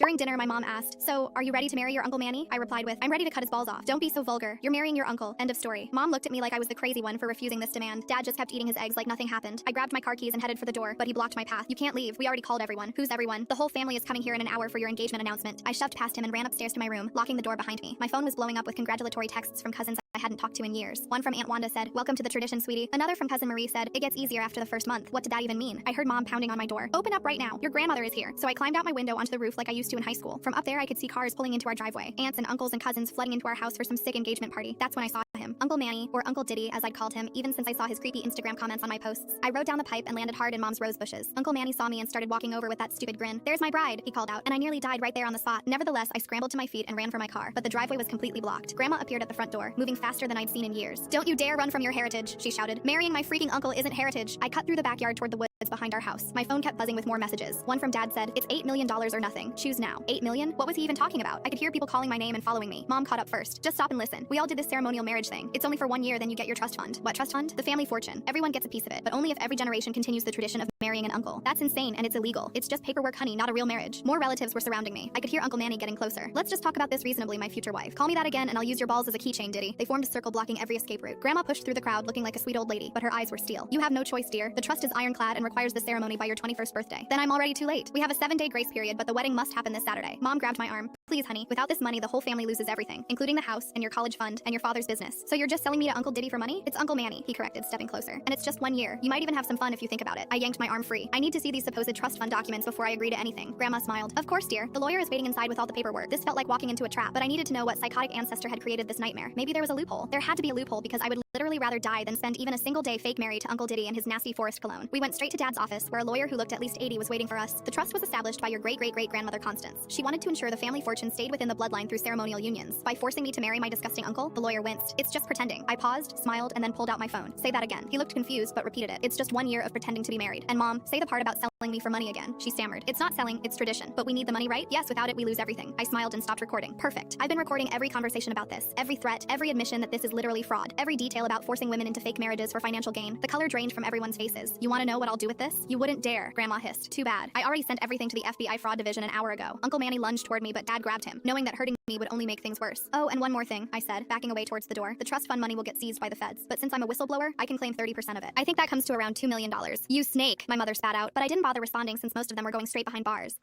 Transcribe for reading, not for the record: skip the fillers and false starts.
During dinner, my mom asked, "So, are you ready to marry your Uncle Manny?" I replied with, "I'm ready to cut his balls off." "Don't be so vulgar. You're marrying your uncle." End of story. Mom looked at me like I was the crazy one for refusing this demand. Dad just kept eating his eggs like nothing happened. I grabbed my car keys and headed for the door, but he blocked my path. "You can't leave. We already called everyone." "Who's everyone?" "The whole family is coming here in an hour for your engagement announcement." I shoved past him and ran upstairs to my room, locking the door behind me. My phone was blowing up with congratulatory texts from cousins I hadn't talked to in years. One from Aunt Wanda said, "Welcome to the tradition, sweetie." Another from Cousin Marie said, "It gets easier after the first month." What did that even mean? I heard Mom pounding on my door. "Open up right now. Your grandmother is here." So I climbed out my window onto the roof like I used to in high school. From up there, I could see cars pulling into our driveway. Aunts and uncles and cousins flooding into our house for some sick engagement party. That's when I saw him. Uncle Manny, or Uncle Diddy, as I'd called him, even since I saw his creepy Instagram comments on my posts. I rode down the pipe and landed hard in Mom's rose bushes. Uncle Manny saw me and started walking over with that stupid grin. "There's my bride," he called out, and I nearly died right there on the spot. Nevertheless, I scrambled to my feet and ran for my car, but the driveway was completely blocked. Grandma appeared at the front door, moving faster than I'd seen in years. "Don't you dare run from your heritage," she shouted. "Marrying my freaking uncle isn't heritage." I cut through the backyard toward the woods behind our house. My phone kept buzzing with more messages. One from Dad said, "It's $8 million or nothing. Choose now." $8 million? What was he even talking about? I could hear people calling my name and following me. Mom caught up first. "Just stop and listen. We all did this ceremonial marriage thing. It's only for 1 year, then you get your trust fund." "What trust fund?" "The family fortune. Everyone gets a piece of it, but only if every generation continues the tradition of marrying an uncle." "That's insane, and it's illegal. It's just paperwork, honey, not a real marriage." More relatives were surrounding me. I could hear Uncle Manny getting closer. "Let's just talk about this reasonably, my future wife." "Call me that again, and I'll use your balls as a keychain, Diddy." They formed a circle blocking every escape route. Grandma pushed through the crowd looking like a sweet old lady, but her eyes were steel. "You have no choice, dear. The trust is ironclad and requires the ceremony by your 21st birthday." "Then I'm already too late. We have a 7-day grace period, but the wedding must happen this Saturday." Mom grabbed my arm. "Please, honey. Without this money, the whole family loses everything, including the house and your college fund and your father's business. So you're just selling me to Uncle Diddy for money?" "It's Uncle Manny," he corrected, stepping closer. "And it's just 1 year. You might even have some fun if you think about it." I yanked my arm free. "I need to see these supposed trust fund documents before I agree to anything." Grandma smiled. "Of course, dear. The lawyer is waiting inside with all the paperwork." This felt like walking into a trap, but I needed to know what psychotic ancestor had created this nightmare. Maybe there was a loophole. There had to be a loophole because I would literally rather die than spend even a single day fake married to Uncle Diddy and his nasty forest cologne. We went straight to Dad's office, where a lawyer who looked at least 80 was waiting for us. "The trust was established by your great-great-great-grandmother Constance. She wanted to ensure the family fortune stayed within the bloodline through ceremonial unions. By forcing me to marry my disgusting uncle," the lawyer winced. "It's just pretending." I paused, smiled, and then pulled out my phone. "Say that again." He looked confused but repeated it. "It's just 1 year of pretending to be married." "And Mom, say the part about selling me for money again." She stammered. "It's not selling, it's tradition. But we need the money, right?" "Yes, without it we lose everything." I smiled and stopped recording. "Perfect. I've been recording every conversation about this. Every threat, every admission that this is literally fraud. Every detail about forcing women into fake marriages for financial gain." The color drained from everyone's faces. "You want to know what I'll do with this?" "You wouldn't dare," Grandma hissed. "Too bad. I already sent everything to the FBI fraud division an hour ago." Uncle Manny lunged toward me, but Dad grabbed him, knowing that hurting me would only make things worse. "Oh, and one more thing," I said, backing away towards the door. "The trust fund money will get seized by the feds, but since I'm a whistleblower, I can claim 30% of it. I think that comes to around $2 million. "You snake," my mother spat out, but I didn't bother responding since most of them were going straight behind bars.